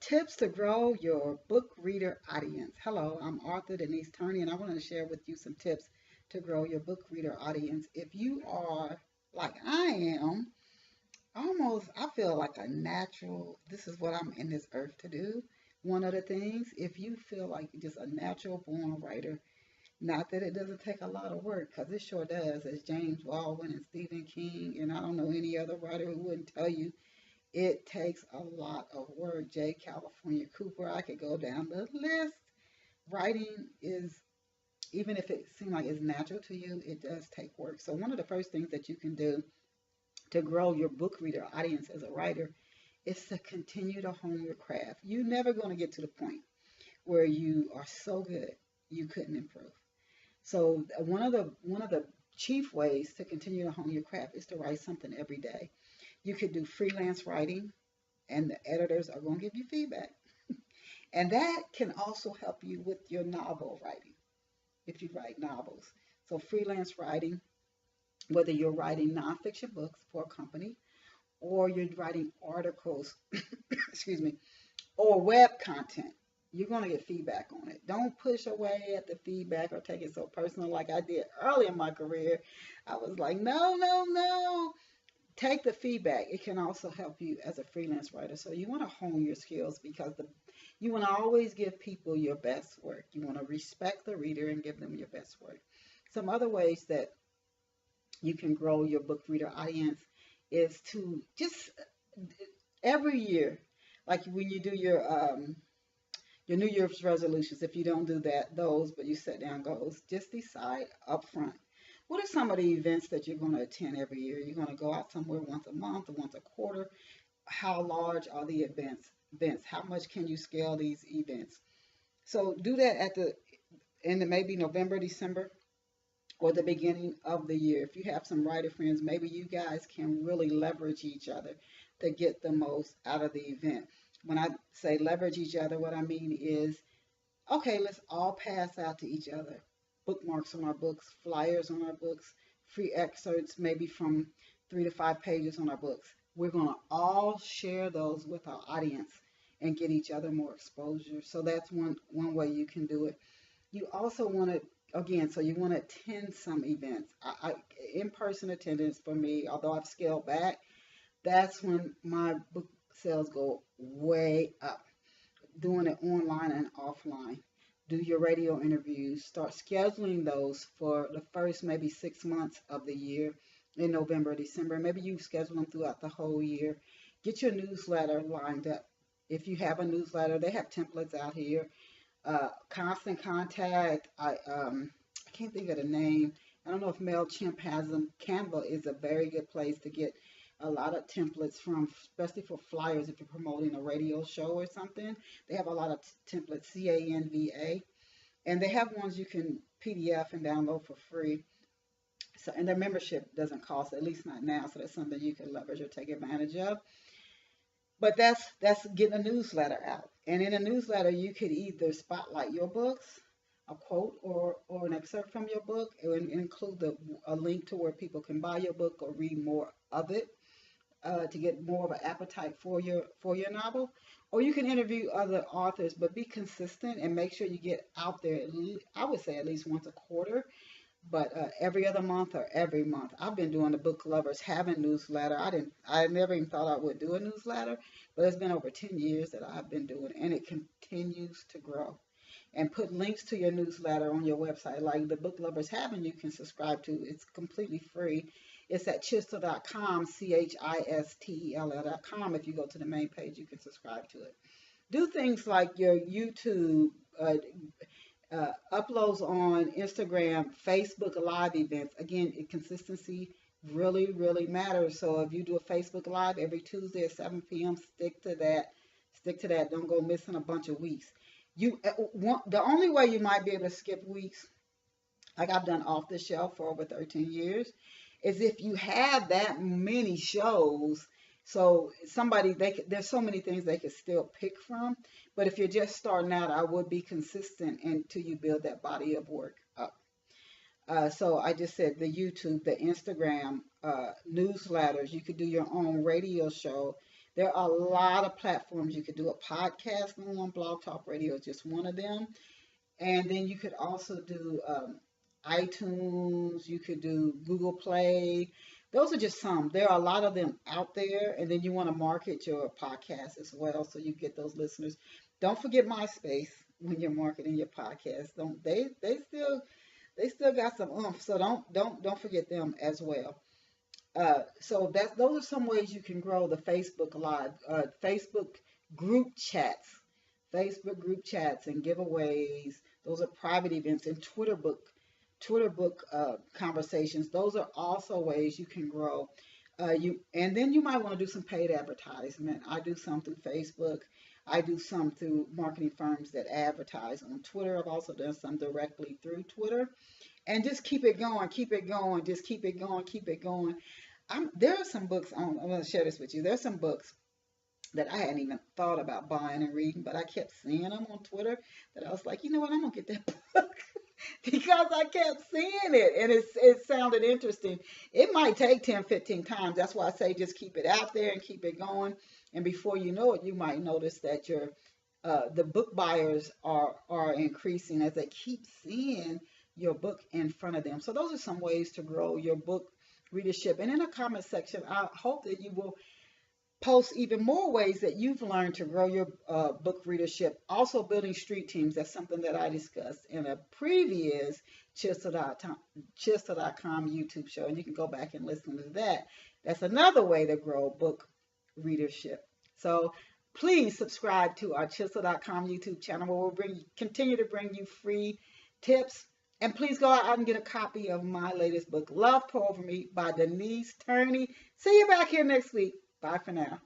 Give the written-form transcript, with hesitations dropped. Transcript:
Tips to grow your book reader audience. Hello, I'm author Denise Turney, and I want to share with you some tips to grow your book reader audience. If you are like I am, almost, I feel like a natural, this is what I'm in this earth to do. One of the things, if you feel like you're just a natural born writer, not that it doesn't take a lot of work, because it sure does, as James Baldwin and Stephen King, and I don't know any other writer who wouldn't tell you it takes a lot of work. J. California Cooper, I could go down the list. Writing is, even if it seems like it's natural to you, it does take work. So, one of the first things that you can do to grow your book reader audience as a writer is to continue to hone your craft. You're never going to get to the point where you are so good you couldn't improve. So, one of the chief ways to continue to hone your craft is to write something every day. You could do freelance writing, and the editors are going to give you feedback. And that can also help you with your novel writing if you write novels. So, freelance writing, whether you're writing nonfiction books for a company or you're writing articles, excuse me, or web content, you're going to get feedback on it. Don't push away at the feedback or take it so personal like I did early in my career. I was like, no, no, no. Take the feedback. It can also help you as a freelance writer. So you want to hone your skills because you want to always give people your best work. You want to respect the reader and give them your best work. Some other ways that you can grow your book reader audience is to just every year, like when you do your New Year's resolutions, if you don't do those, but you set down goals, just decide upfront. What are some of the events that you're going to attend every year? You're going to go out somewhere once a month or once a quarter. How large are the events? How much can you scale these events? So do that in the maybe November, December, or the beginning of the year. If you have some writer friends, maybe you guys can really leverage each other to get the most out of the event. When I say leverage each other, what I mean is, okay, let's all pass out to each other bookmarks on our books, flyers on our books, free excerpts, maybe from 3 to 5 pages on our books. We're going to all share those with our audience and get each other more exposure. So that's one way you can do it. You also want to, again, so you want to attend some events. In-person attendance for me, although I've scaled back, that's when my book sales go way up. Doing it online and offline. Do your radio interviews. Start scheduling those for the first maybe 6 months of the year in November, December. Maybe you schedule them throughout the whole year. Get your newsletter lined up. If you have a newsletter, they have templates out here. Constant Contact. I can't think of the name. I don't know if MailChimp has them. Canva is a very good place to get a lot of templates from, especially for flyers if you're promoting a radio show or something. They have a lot of templates, Canva, and they have ones you can PDF and download for free. So, and their membership doesn't cost, at least not now. So that's something you can leverage or take advantage of. But that's getting a newsletter out. And in a newsletter, you could either spotlight your books, a quote or an excerpt from your book, and include a link to where people can buy your book or read more of it to get more of an appetite for your novel. Or you can interview other authors, but be consistent and make sure you get out there. I would say at least once a quarter, but every other month or every month. I've been doing the Book Lovers Having newsletter. I never even thought I would do a newsletter, but it's been over 10 years that I've been doing it, and it continues to grow. And put links to your newsletter on your website, like the Book Lovers Having you can subscribe to. It's completely free. It's at chistel.com, CHISTEL.com. If you go to the main page, you can subscribe to it. Do things like your YouTube, uploads on Instagram, Facebook Live events. Again, consistency really, really matters. So if you do a Facebook Live every Tuesday at 7 p.m., stick to that. Stick to that. Don't go missing a bunch of weeks. The only way you might be able to skip weeks, like I've done off the shelf for over 13 years, is if you have that many shows. So there's so many things they could still pick from. But if you're just starting out, I would be consistent until you build that body of work up. So I just said the YouTube, the Instagram, newsletters. You could do your own radio show. There are a lot of platforms you could do a podcast on. Blog Talk Radio is just one of them. And then you could also do iTunes, you could do Google Play. Those are just some. There are a lot of them out there. And then you want to market your podcast as well so you get those listeners. Don't forget MySpace when you're marketing your podcast. Don't they still got some oomph, so don't forget them as well. So that those are some ways you can grow the Facebook Live, Facebook group chats, Facebook group chats and giveaways. Those are private events and Twitter book conversations. Those are also ways you can grow. You and then you might want to do some paid advertisement. I do some through Facebook. I do some through marketing firms that advertise on Twitter. I've also done some directly through Twitter. And just keep it going, keep it going, just keep it going, keep it going. There are some books on. I'm going to share this with you. There's some books that I hadn't even thought about buying and reading, but I kept seeing them on Twitter that I was like, you know what, I'm gonna get that book because I kept seeing it and it sounded interesting. It might take 10, 15 times. That's why I say just keep it out there and keep it going. And before you know it, you might notice that your the book buyers are increasing as they keep seeing your book in front of them. So those are some ways to grow your book readership. And in the comment section, I hope that you will post even more ways that you've learned to grow your book readership. Also building street teams. That's something that I discussed in a previous Chisel.com YouTube show. And you can go back and listen to that. That's another way to grow book readership. So please subscribe to our Chisel.com YouTube channel where we'll continue to bring you free tips. And please go out and get a copy of my latest book, Love Pour Over Me by Denise Turney. See you back here next week. Bye for now.